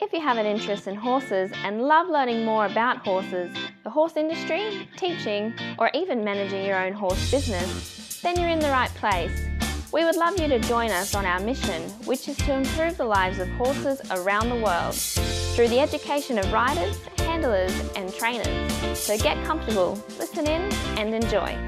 If you have an interest in horses and love learning more about horses, the horse industry, teaching, or even managing your own horse business, then you're in the right place. We would love you to join us on our mission, which is to improve the lives of horses around the world through the education of riders, handlers, and trainers. So get comfortable, listen in, and enjoy.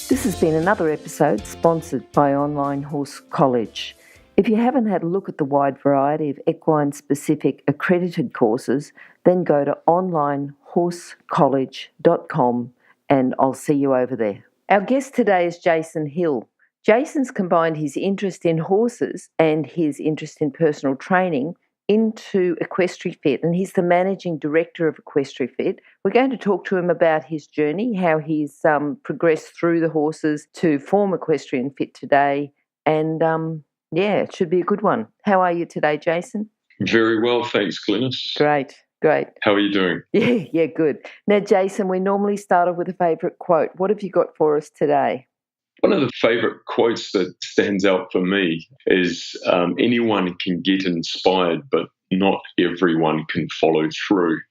This has been another episode sponsored by Online Horse College. If you haven't had a look at the wide variety of equine-specific accredited courses, then go to onlinehorsecollege.com and I'll see you over there. Our guest today is Jason Hill. Jason's combined his interest in horses and his interest in personal training into EquestriFit, and he's the managing director of EquestriFit. We're going to talk to him about his journey, how he's progressed through the horses to form Equestrian Fit today, and it should be a good one. How are you today, Jason? Very well, thanks, Glynis. Great. How are you doing? Yeah, good. Now, Jason, we normally start off with a favourite quote. What have you got for us today? One of the favourite quotes that stands out for me is anyone can get inspired, but not everyone can follow through.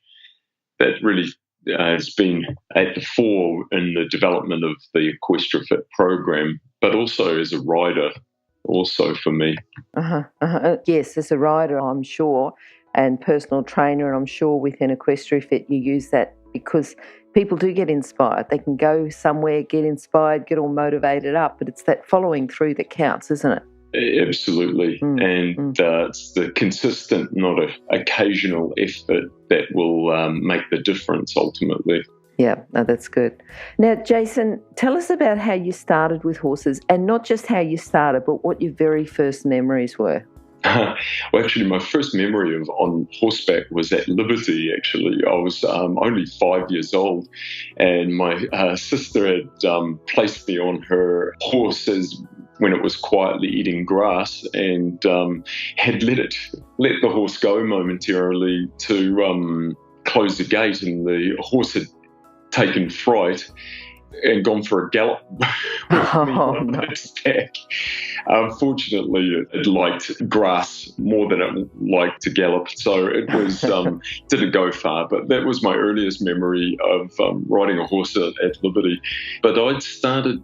That really has been at the fore in the development of the EquestriFit program, but also as a rider, also for me. Yes, as a rider, I'm sure, and personal trainer, and I'm sure within EquestriFit you use that because people do get inspired. They can go somewhere, get inspired, get all motivated up, but it's that following through that counts, isn't it? Absolutely. It's the consistent, not an occasional effort that will make the difference ultimately. Yeah, no, that's good. Now, Jason, tell us about how you started with horses, and not just how you started, but what your very first memories were. Well, actually, my first memory of on horseback was at Liberty, actually. I was only 5 years old, and my sister had placed me on her horse when it was quietly eating grass, and had let the horse go momentarily to close the gate, and the horse had taken fright and gone for a gallop with me on its back. Unfortunately, it liked grass more than it liked to gallop, so it was didn't go far. But that was my earliest memory of riding a horse at Liberty. But I'd started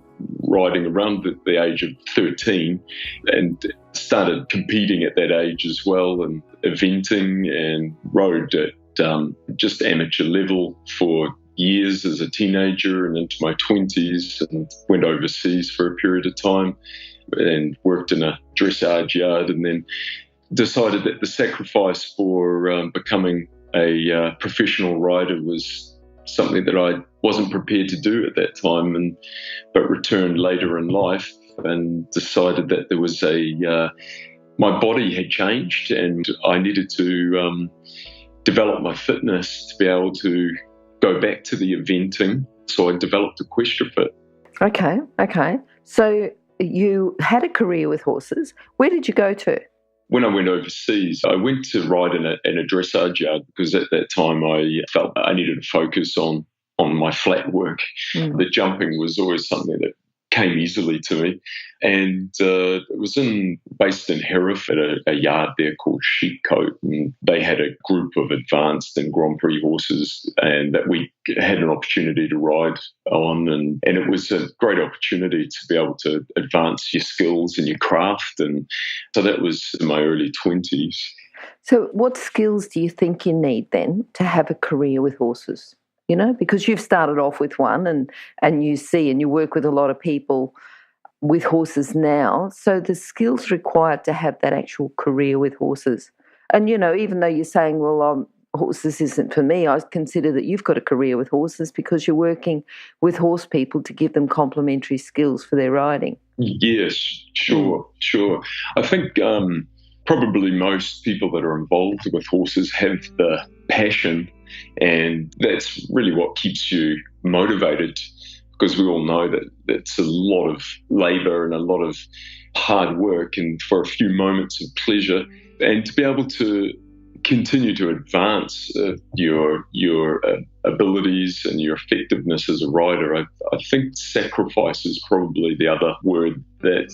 riding around the age of 13 and started competing at that age as well, and eventing, and rode at just amateur level for years as a teenager and into my 20s, and went overseas for a period of time and worked in a dressage yard, and then decided that the sacrifice for becoming a professional rider was something that I wasn't prepared to do at that time, but returned later in life and decided that there was my body had changed and I needed to develop my fitness to be able to go back to the eventing. So I developed EquestriFit. Okay. So you had a career with horses. Where did you go to? When I went overseas, I went to ride in a dressage yard because at that time I felt I needed to focus on my flat work. The jumping was always something that came easily to me. And it was based in Hereford at a yard there called Sheepcote, and they had a group of advanced and Grand Prix horses, and that we had an opportunity to ride on, and it was a great opportunity to be able to advance your skills and your craft, and so that was in my early 20s. So what skills do you think you need then to have a career with horses? You know, because you've started off with one and you see and you work with a lot of people with horses now. So the skills required to have that actual career with horses. And, you know, even though you're saying, well, horses isn't for me, I consider that you've got a career with horses because you're working with horse people to give them complementary skills for their riding. Yes, sure. I think probably most people that are involved with horses have the passion, and that's really what keeps you motivated, because we all know that it's a lot of labour and a lot of hard work, and for a few moments of pleasure, and to be able to continue to advance your abilities and your effectiveness as a rider. I think sacrifice is probably the other word that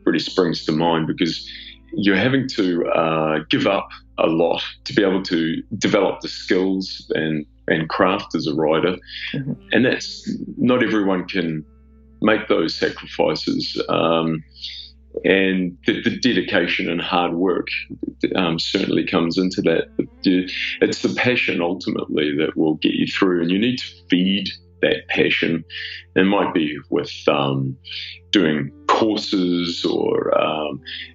really springs to mind, because you're having to give up a lot to be able to develop the skills and craft as a rider. Mm-hmm. And that's not everyone can make those sacrifices. And the dedication and hard work certainly comes into that. But it's the passion ultimately that will get you through, and you need to feed that passion. It might be with doing courses or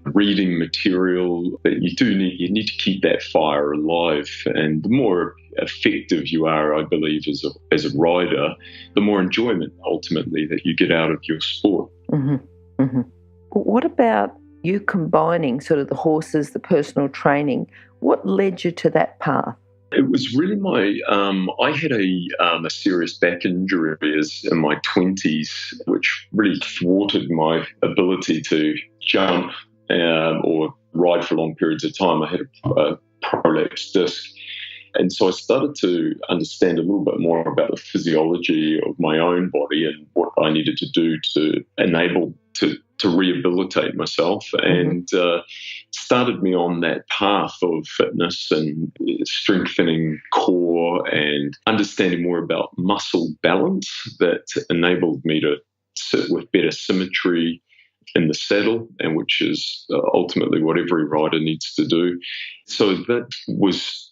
reading material, but you need to keep that fire alive. And the more effective you are, I believe, as a rider, the more enjoyment ultimately that you get out of your sport. Mm-hmm. Mm-hmm. What about you combining sort of the horses, the personal training? What led you to that path? It was really I had a serious back injury in my 20s, which really thwarted my ability to jump or ride for long periods of time. I had a prolapsed disc. And so I started to understand a little bit more about the physiology of my own body and what I needed to do to enable to rehabilitate myself, and started me on that path of fitness and strengthening core and understanding more about muscle balance that enabled me to sit with better symmetry in the saddle, and which is ultimately what every rider needs to do. So that was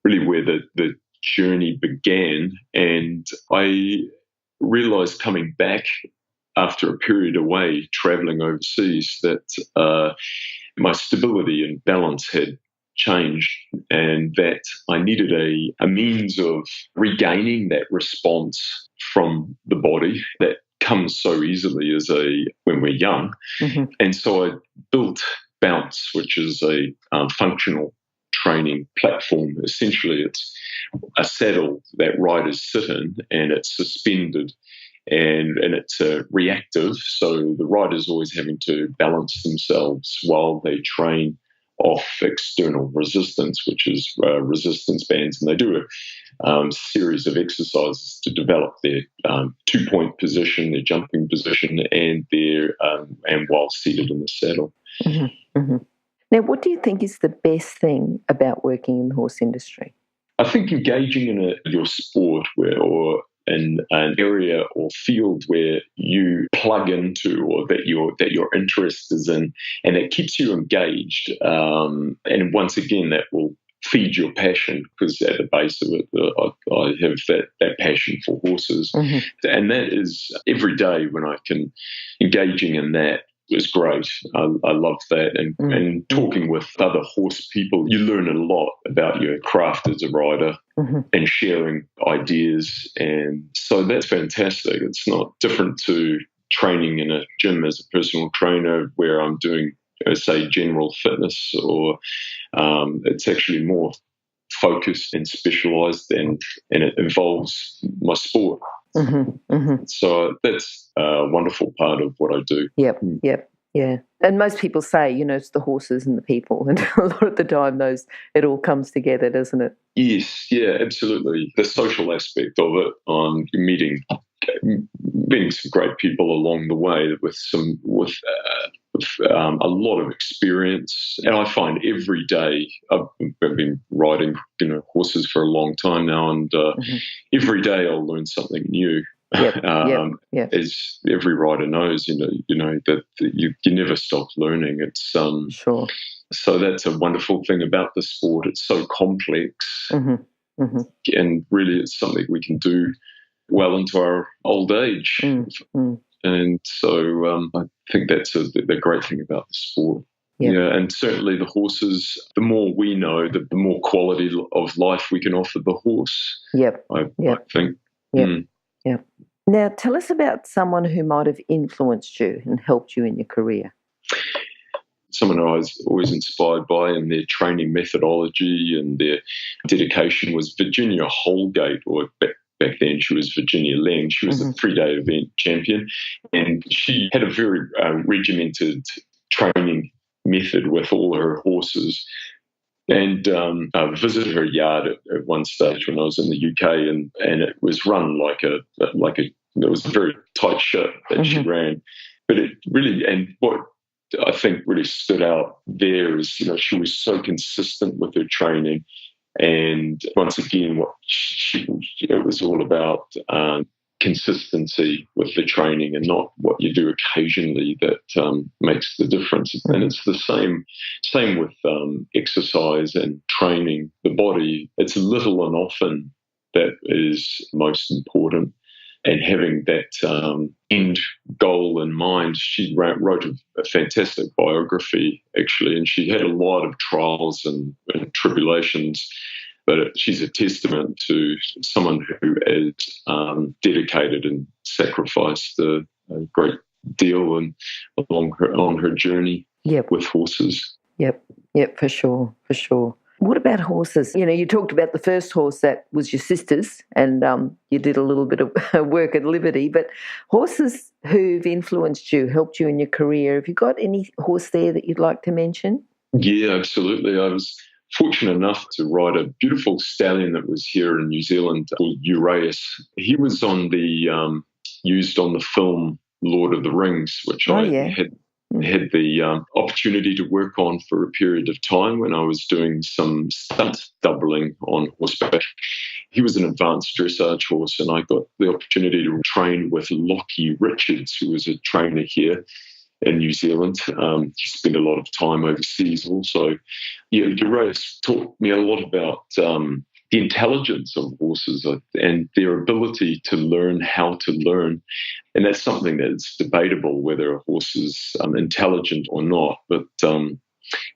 really where the journey began. And I realized coming back after a period away, traveling overseas, that my stability and balance had changed, and that I needed a means of regaining that response from the body that comes so easily when we're young. Mm-hmm. And so I built Bounce, which is a functional training platform. Essentially, it's a saddle that riders sit in, and it's suspended, and it's reactive. So the rider's always having to balance themselves while they train off external resistance, which is resistance bands, and they do a series of exercises to develop their 2-point position, their jumping position, and and while seated in the saddle. Mm-hmm. Mm-hmm. Now, what do you think is the best thing about working in the horse industry? I think engaging in your sport or in an area or field where you plug into, or that your interest is in, and it keeps you engaged. And once again, that will feed your passion, because at the base of it, I have that passion for horses. Mm-hmm. And that is every day when I can engaging in that is great. I love that. And talking with other horse people, you learn a lot about your craft as a rider, and sharing ideas. And so that's fantastic. It's not different to training in a gym as a personal trainer where I'm doing, say, general fitness, or it's actually more focused and specialized, and it involves my sport. Mm-hmm. Mm-hmm. So that's a wonderful part of what I do. Yep. Yeah. And most people say, it's the horses and the people, and a lot of the time it all comes together, doesn't it? Yes, yeah, absolutely. The social aspect of it, meeting some great people along the way with a lot of experience. And I find every day, I've been riding horses for a long time now, and every day I'll learn something new. Yep. As every rider knows, that you never stop learning. It's sure. So that's a wonderful thing about the sport. It's so complex, and really, it's something we can do well into our old age. And so I think that's the great thing about the sport. Yep. Yeah, and certainly the horses, the more we know, the more quality of life we can offer the horse. Yep. I think. Yep. Yep. Now, tell us about someone who might have influenced you and helped you in your career. Someone I was always inspired by in their training methodology and their dedication was Virginia Holgate, or back then she was Virginia Lang. She was a 3-day event champion, and she had a very regimented training method with all her horses. And I visited her yard at one stage when I was in the UK, and it was run like it was a very tight ship that she ran. But it really, and what I think really stood out there is, she was so consistent with her training. And once again, it was all about consistency with the training and not what you do occasionally that makes the difference. And it's the same with exercise and training the body. It's little and often that is most important. And having that end goal in mind, she wrote a fantastic biography, actually, and she had a lot of trials and tribulations, but she's a testament to someone who is dedicated and sacrificed a great deal and on her journey with horses. Yep, for sure. What about horses? You talked about the first horse that was your sister's, and you did a little bit of work at Liberty, but horses who've influenced you, helped you in your career, have you got any horse there that you'd like to mention? Yeah, absolutely. I was fortunate enough to ride a beautiful stallion that was here in New Zealand called Uraeus. He was used on the film Lord of the Rings, which had the opportunity to work on for a period of time when I was doing some stunt doubling on horseback. He was an advanced dressage horse, and I got the opportunity to train with Lockie Richards, who was a trainer here in New Zealand. He spent a lot of time overseas also. Uraeus taught me a lot about the intelligence of horses and their ability to learn how to learn. And that's something that's debatable, whether a horse is intelligent or not. But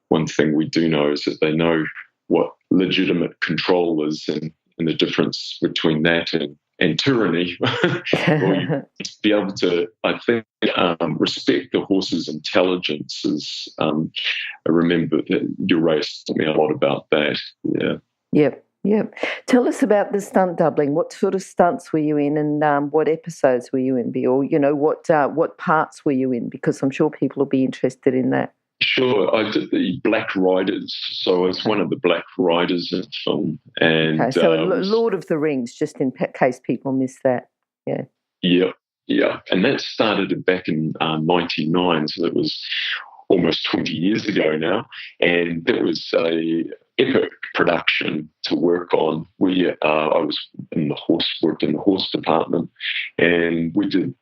one thing we do know is that they know what legitimate control is and the difference between that and tyranny. Or you be able to, I think, respect the horse's intelligence. I remember that Uraeus taught me a lot about that. Yeah. Yep. Tell us about the stunt doubling. What sort of stunts were you in, and what episodes were you in? Or what parts were you in? Because I'm sure people will be interested in that. Sure, I did the Black Riders, so I was one of the Black Riders in the film. And okay, so Lord of the Rings, just in case people miss that. Yeah, and that started back in '99, so that was almost 20 years ago now, and it was a epic production to work on. I was worked in the horse department, and we did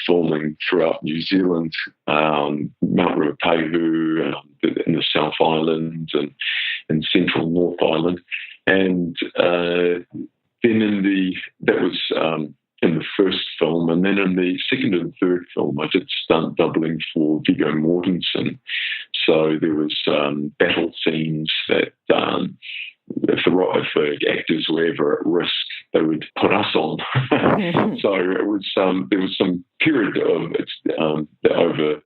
filming throughout New Zealand, Mount Ruapehu, in the South Island and Central North Island, and then that was in the first film, and then in the second and third film, I did stunt doubling for Viggo Mortensen. So there was battle scenes that if the actors were ever at risk, they would put us on. So it was there was some period of over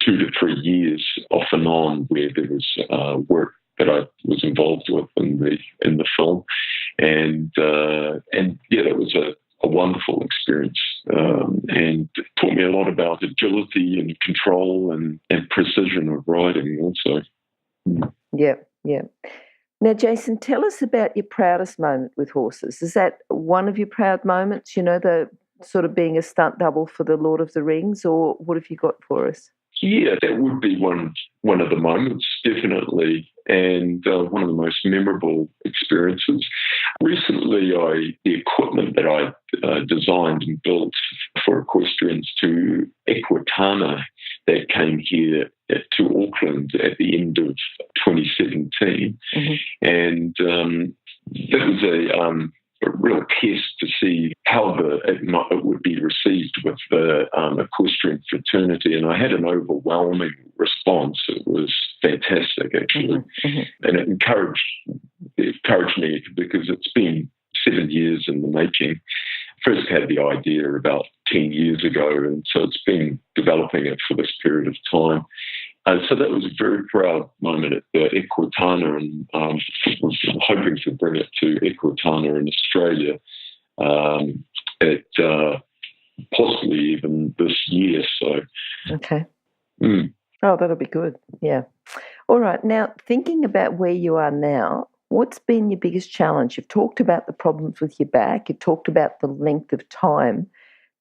2 to 3 years off and on where there was work that I was involved with in the film, and that was a wonderful experience, and taught me a lot about agility and control and precision of riding also. Yeah. Now, Jason, tell us about your proudest moment with horses. Is that one of your proud moments, the sort of being a stunt double for the Lord of the Rings, or what have you got for us? Yeah, that would be one of the moments, definitely, and one of the most memorable experiences. Recently, the equipment that I designed and built for equestrians to Equitana that came here to Auckland at the end of 2017, and that was a real test to see how it would be received with the equestrian fraternity, and I had an overwhelming response. It was fantastic, actually, and it encouraged me because it's been 7 years in the making. First had the idea about 10 years ago, and so it's been developing it for this period of time. So that was a very proud moment at the Equitana, and was hoping to bring it to Equitana in Australia at possibly even this year. So, okay. Oh, that'll be good. Yeah. All right. Now, thinking about where you are now, what's been your biggest challenge? You've talked about the problems with your back. You've talked about the length of time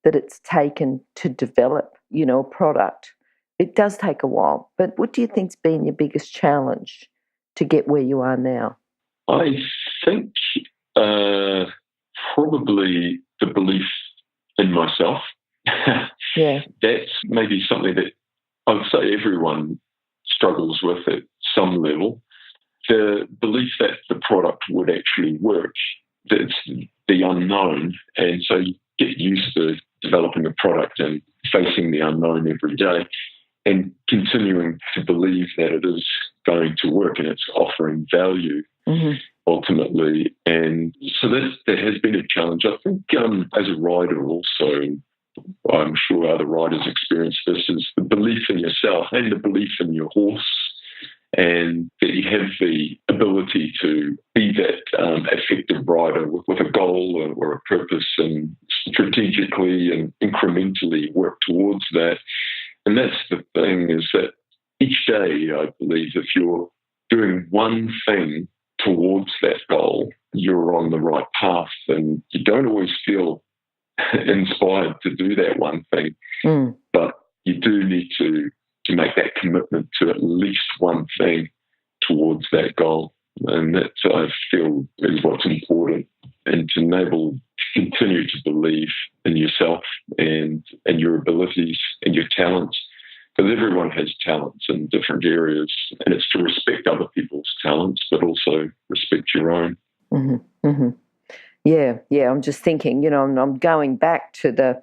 that it's taken to develop, a product. it does take a while. But what do you think's been your biggest challenge to get where you are now? I think probably the belief in myself. Yeah. That's maybe something that I would say everyone struggles with at some level. The belief that the product would actually work, that's the unknown. And so you get used to developing a product and facing the unknown every day and continuing to believe that it is going to work and it's offering value ultimately. And so that has been a challenge. I think as a rider also, I'm sure other riders experience this, is the belief in yourself and the belief in your horse, and that you have the ability to be that effective rider with a goal or a purpose, and strategically and incrementally work towards that. And that's the thing, is that each day, I believe, if you're doing one thing towards that goal, you're on the right path, and you don't always feel inspired to do that one thing, but you do need to make that commitment to at least one thing towards that goal. And that, I feel, is what's important, and to continue to believe in yourself and your abilities and your talents, because everyone has talents in different areas, and it's to respect other people's talents, but also respect your own. Yeah. I'm just thinking, I'm going back to the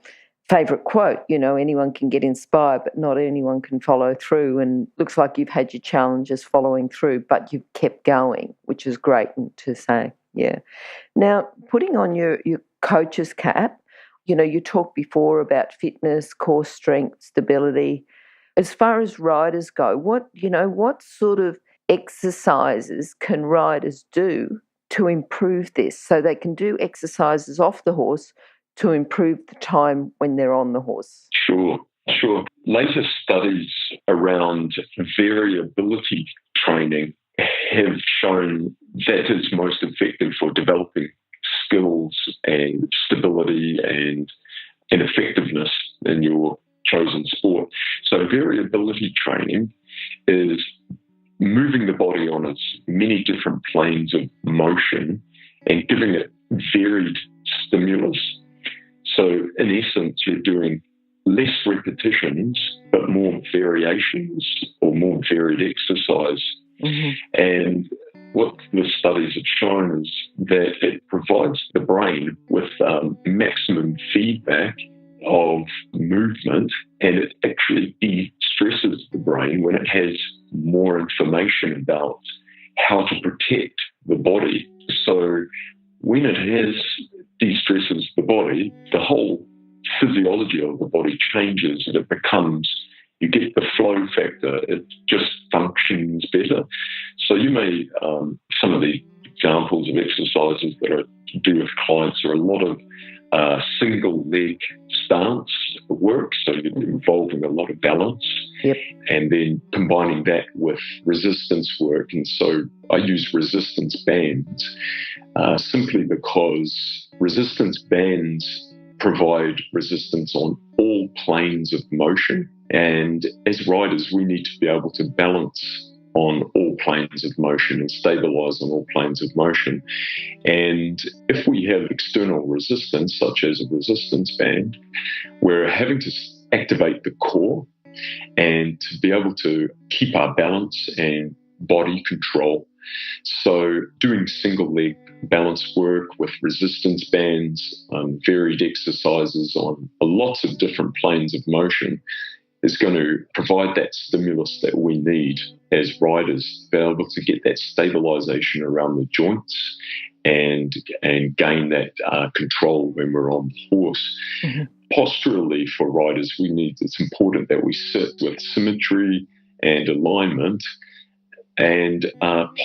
favourite quote, anyone can get inspired, but not anyone can follow through. And looks like you've had your challenges following through, but you've kept going, which is great to say. Yeah. Now, putting on your coach's cap, you talked before about fitness, core strength, stability. As far as riders go, what sort of exercises can riders do to improve this, so they can do exercises off the horse to improve the time when they're on the horse? Sure. Latest studies around variability training have shown that is most effective for developing skills and stability and effectiveness in your chosen sport. So variability training is moving the body on its many different planes of motion and giving it varied stimulus. So in essence, you're doing less repetitions, but more variations or more varied exercise. And what the studies have shown is that it provides the brain with maximum feedback of movement, and it actually de-stresses the brain when it has more information about how to protect the body. So when it de-stresses the body, the whole physiology of the body changes, and you get the flow factor. It just functions better. So you may, some of the examples of exercises that I do with clients are a lot of single leg stance work, so you're involving a lot of balance, and then combining that with resistance work. And so I use resistance bands simply because resistance bands provide resistance on all planes of motion, and as riders we need to be able to balance on all planes of motion and stabilize on all planes of motion. And if we have external resistance, such as a resistance band, we're having to activate the core and to be able to keep our balance and body control. So doing single leg balance work with resistance bands, varied exercises on lots of different planes of motion is going to provide that stimulus that we need as riders, to be able to get that stabilization around the joints and gain that control when we're on the horse. Posturally, for riders, it's important that we sit with symmetry and alignment, and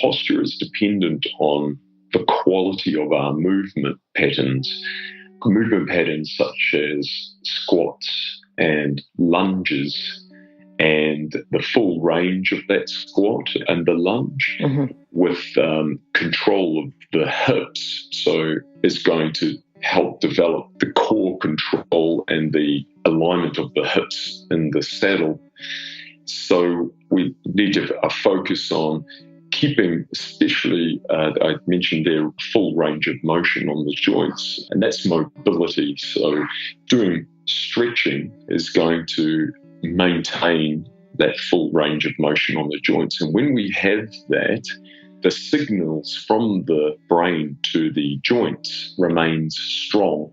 posture is dependent on the quality of our movement patterns such as squats and lunges, and the full range of that squat and the lunge with control of the hips. So it's going to help develop the core control and the alignment of the hips in the saddle. So we need to focus on keeping, especially, I mentioned there, full range of motion on the joints, and that's mobility. So doing stretching is going to maintain that full range of motion on the joints. And when we have that, the signals from the brain to the joints remains strong.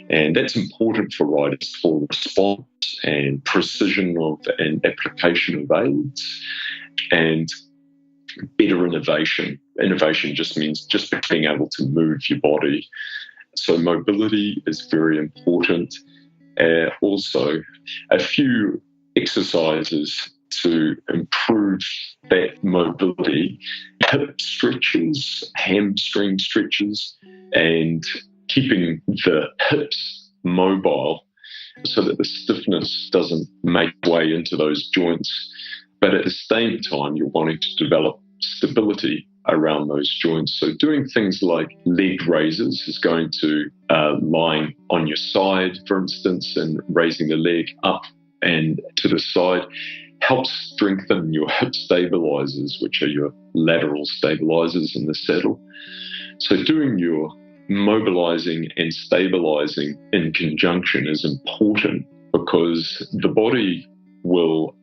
And that's important for riders for response and precision of and application of aids and better innovation. Innovation just means just being able to move your body. So mobility is very important. Also, a few exercises to improve that mobility, hip stretches, hamstring stretches, and keeping the hips mobile so that the stiffness doesn't make way into those joints. But at the same time, you're wanting to develop stability around those joints. So doing things like leg raises is going to lying on your side, for instance, and raising the leg up and to the side helps strengthen your hip stabilizers, which are your lateral stabilizers in the saddle. So doing your mobilizing and stabilizing in conjunction is important because the body will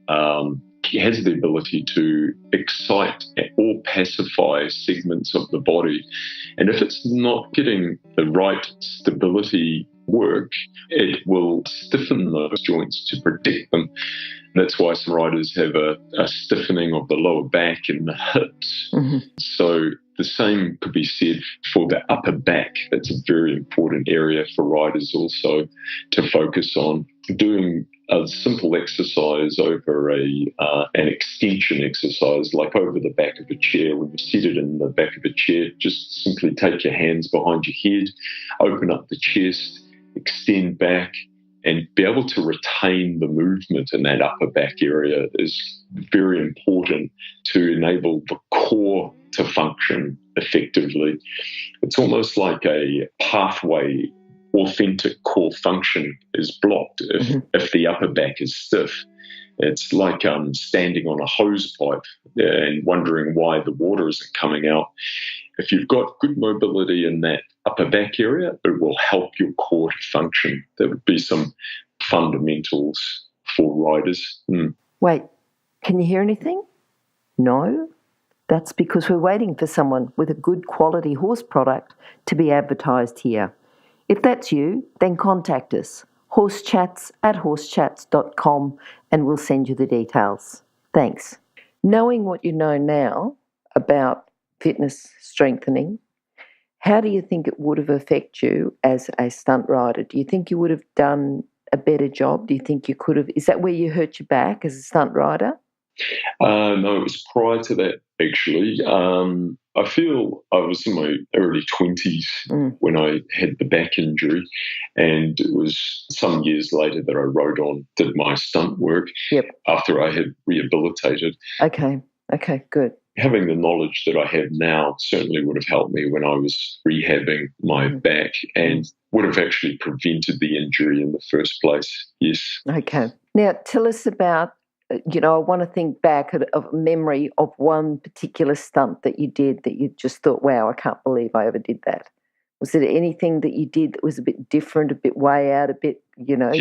has the ability to excite or pacify segments of the body. And if it's not getting the right stability work, it will stiffen those joints to protect them. That's why some riders have a stiffening of the lower back and the hips. Mm-hmm. So the same could be said for the upper back. That's a very important area for riders also to focus on. Doing a simple exercise over an extension exercise, like over the back of a chair. When you're seated in the back of a chair, just simply take your hands behind your head, open up the chest, extend back, and be able to retain the movement in that upper back area is very important to enable the core to function effectively. It's almost like a pathway. Authentic core function is blocked if the upper back is stiff. It's like standing on a hose pipe and wondering why the water isn't coming out. If you've got good mobility in that upper back area, it will help your core to function. There would be some fundamentals for riders. Wait, can you hear anything? No? That's because we're waiting for someone with a good quality horse product to be advertised here. If that's you, then contact us, horsechats@horsechats.com, and we'll send you the details. Thanks. Knowing what you know now about fitness strengthening, how do you think it would have affected you as a stunt rider? Do you think you would have done a better job? Do you think you could have? Is that where you hurt your back as a stunt rider? No, it was prior to that, actually. I feel I was in my early 20s when I had the back injury, and it was some years later that I did my stunt work after I had rehabilitated. Okay, good. Having the knowledge that I have now certainly would have helped me when I was rehabbing my back and would have actually prevented the injury in the first place, yes. Okay. Now, tell us about, I want to think back of a memory of one particular stunt that you did that you just thought, wow, I can't believe I ever did that. Was there anything that you did that was a bit different, a bit way out, a bit, you're not.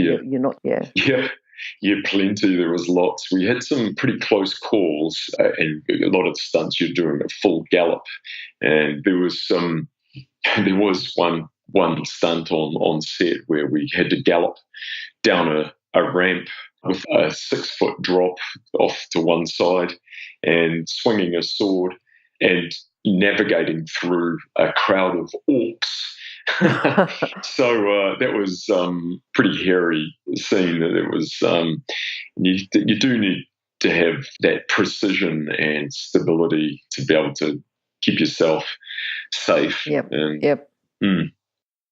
Yeah, plenty. There was lots. We had some pretty close calls, and a lot of the stunts you're doing at full gallop. And there was one stunt on set where we had to gallop down a ramp with a 6-foot drop off to one side and swinging a sword and navigating through a crowd of orcs. So that was pretty hairy scene. It was you do need to have that precision and stability to be able to keep yourself safe. Yep.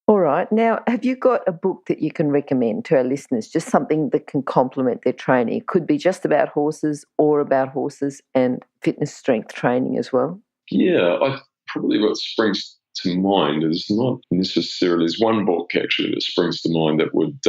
All right. Now, have you got a book that you can recommend to our listeners, just something that can complement their training? It could be just about horses or about horses and fitness strength training as well. Yeah, probably what springs to mind is not necessarily, there's one book actually that springs to mind that would,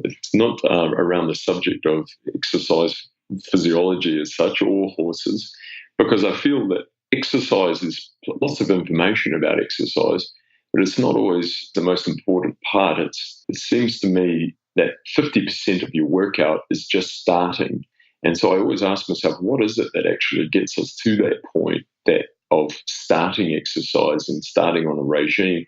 it's not around the subject of exercise physiology as such, or horses, because I feel that exercise is lots of information about exercise, but it's not always the most important part. It seems to me that 50% of your workout is just starting. And so I always ask myself, what is it that actually gets us to that point of starting exercise and starting on a regime?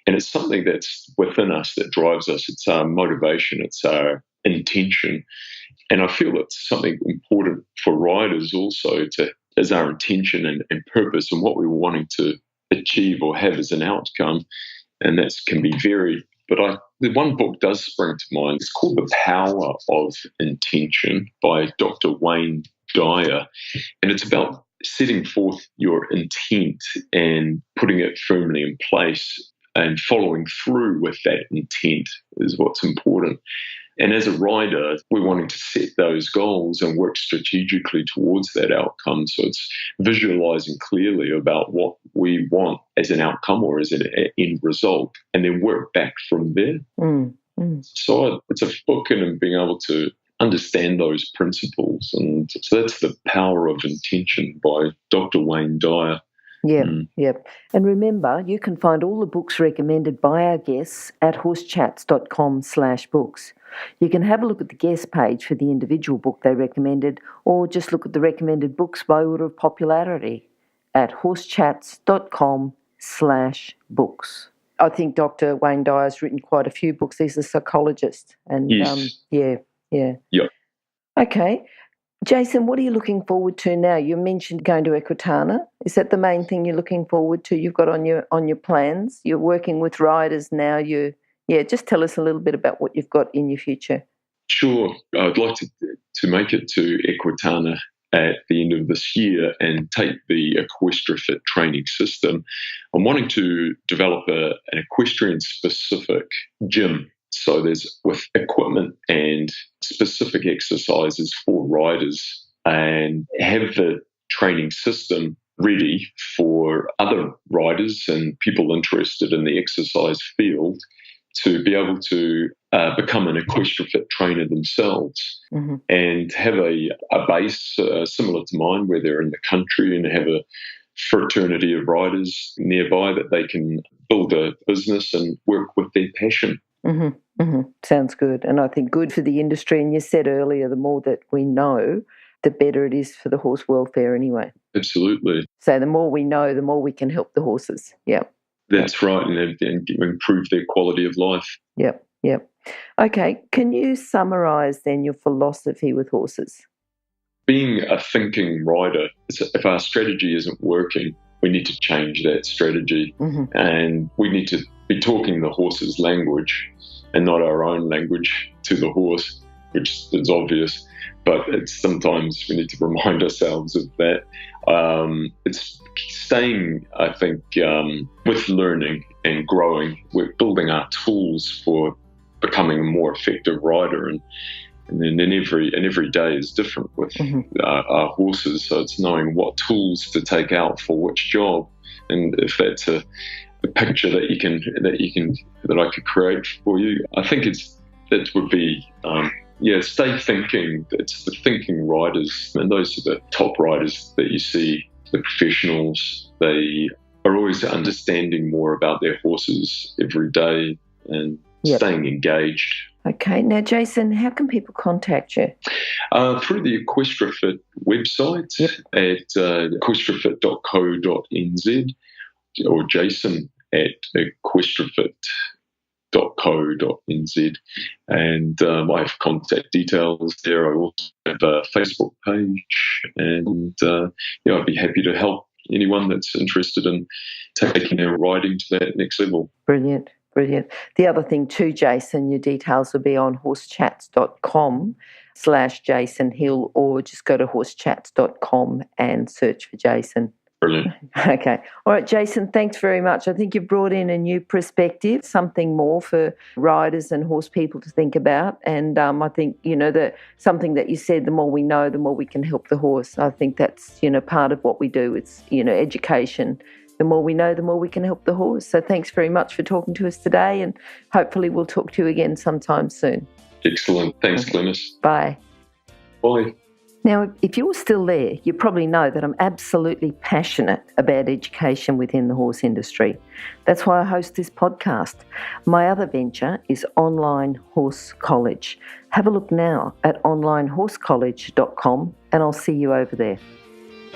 And it's something that's within us that drives us. It's our motivation, it's our intention. And I feel it's something important for riders also as our intention and purpose and what we're wanting to achieve or have as an outcome. And that can be varied. But the one book does spring to mind. It's called The Power of Intention by Dr. Wayne Dyer. And it's about setting forth your intent and putting it firmly in place and following through with that intent is what's important. And as a rider, we're wanting to set those goals and work strategically towards that outcome. So it's visualizing clearly about what we want as an outcome or as an end result, and then work back from there. So it's a book and being able to understand those principles. And so that's The Power of Intention by Dr. Wayne Dyer. Yep. And remember, you can find all the books recommended by our guests at horsechats.com/books. You can have a look at the guest page for the individual book they recommended, or just look at the recommended books by order of popularity at horsechats.com/books. I think Dr. Wayne Dyer's written quite a few books. He's a psychologist. And yes. Yeah. Okay. Jason, what are you looking forward to now? You mentioned going to Equitana. Is that the main thing you're looking forward to? You've got on your plans. You're working with riders now. Just tell us a little bit about what you've got in your future. Sure. I'd like to make it to Equitana at the end of this year and take the EquestriaFit training system. I'm wanting to develop an equestrian-specific gym. So there's with equipment and specific exercises for riders, and have the training system ready for other riders and people interested in the exercise field to be able to become an EquestriaFit trainer themselves, and have a base similar to mine where they're in the country and have a fraternity of riders nearby that they can build a business and work with their passion. Sounds good. And I think good for the industry. And you said earlier, the more that we know, the better it is for the horse welfare anyway. Absolutely. So the more we know, the more we can help the horses. Yeah. That's right. And improve their quality of life. Yep. Okay. Can you summarise then your philosophy with horses? Being a thinking rider, if our strategy isn't working, we need to change that strategy, and we need to be talking the horse's language and not our own language to the horse, which is obvious, but sometimes we need to remind ourselves of that. It's staying, I think, with learning and growing. We're building our tools for becoming a more effective rider, and then every day is different with our horses. So it's knowing what tools to take out for which job, and if that's a picture that I could create for you, I think that would be stay thinking. It's the thinking riders, and those are the top riders that you see, the professionals. They are always understanding more about their horses every day and staying engaged. Okay. Now, Jason, how can people contact you? Through the EquestriaFit website at equestriafit.co.nz, or Jason at equestriafit.co.nz. And I have contact details there. I also have a Facebook page, and I'd be happy to help anyone that's interested in taking their riding to that next level. Brilliant. The other thing too, Jason, your details will be on horsechats.com/Jason Hill, or just go to horsechats.com and search for Jason. Brilliant. Okay. All right, Jason, thanks very much. I think you've brought in a new perspective, something more for riders and horse people to think about. And I think, that something that you said, the more we know, the more we can help the horse. I think that's, part of what we do. It's, education. The more we know, the more we can help the horse. So thanks very much for talking to us today, and hopefully we'll talk to you again sometime soon. Excellent. Thanks, Glenys. Bye. Bye. Now, if you're still there, you probably know that I'm absolutely passionate about education within the horse industry. That's why I host this podcast. My other venture is Online Horse College. Have a look now at onlinehorsecollege.com and I'll see you over there.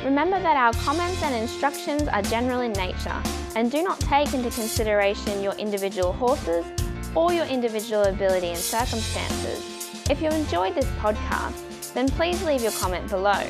Remember that our comments and instructions are general in nature and do not take into consideration your individual horses or your individual ability and circumstances. If you enjoyed this podcast, then please leave your comment below.